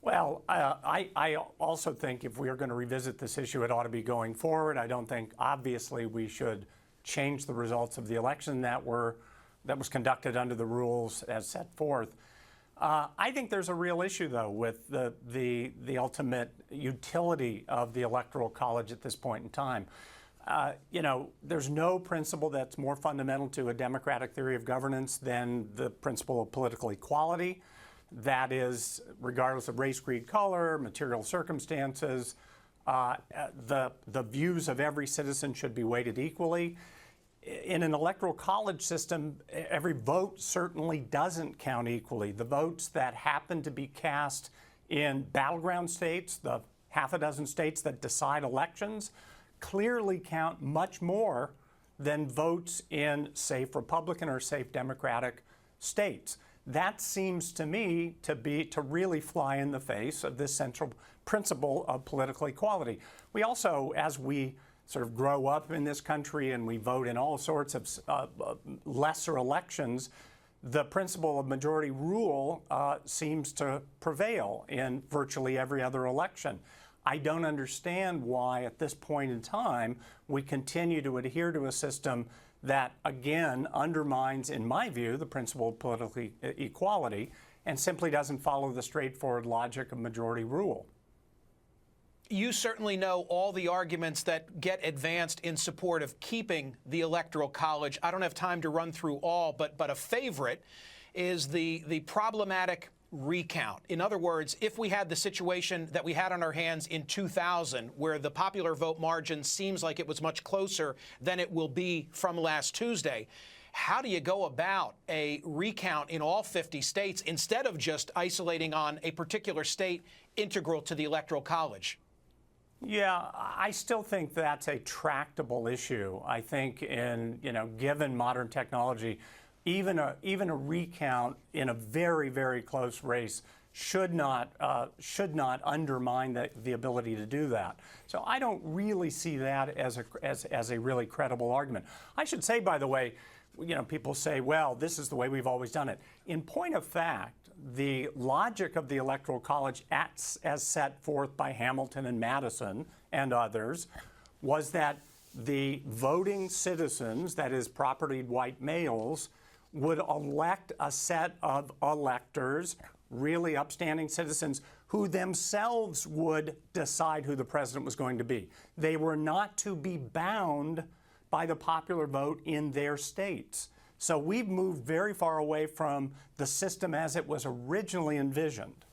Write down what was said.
Well, I also think if we are going to revisit this issue, it ought to be going forward. I don't think, obviously, we should change the results of the election that was conducted under the rules as set forth. I think there's a real issue, though, with the ultimate utility of the Electoral College at this point in time. There's no principle that's more fundamental to a democratic theory of governance than the principle of political equality. That is, regardless of race, creed, color, material circumstances, the views of every citizen should be weighted equally. In an electoral college system, every vote certainly doesn't count equally. The votes that happen to be cast in battleground states, the half a dozen states that decide elections, clearly count much more than votes in safe Republican or safe Democratic states. That seems to me to really fly in the face of this central principle of political equality. We also, as we sort of grow up in this country and we vote in all sorts of lesser elections, the principle of majority rule seems to prevail in virtually every other election. I don't understand why, at this point in time, we continue to adhere to a system that, again, undermines, in my view, the principle of political equality and simply doesn't follow the straightforward logic of majority rule. You certainly know all the arguments that get advanced in support of keeping the Electoral College. I don't have time to run through all, but a favorite is the problematic recount. In other words, if we had the situation that we had on our hands in 2000, where the popular vote margin seems like it was much closer than it will be from last Tuesday, how do you go about a recount in all 50 states instead of just isolating on a particular state integral to the Electoral College? Yeah, I still think that's a tractable issue. I think given modern technology, even a recount in a very, very close race should not undermine the ability to do that. So I don't really see that as a really credible argument. I should say, by the way, people say, well, this is the way we've always done it. In point of fact, the logic of the Electoral College, as set forth by Hamilton and Madison and others, was that the voting citizens, that is, propertied white males, would elect a set of electors, really upstanding citizens, who themselves would decide who the president was going to be. They were not to be bound by the popular vote in their states. So we've moved very far away from the system as it was originally envisioned.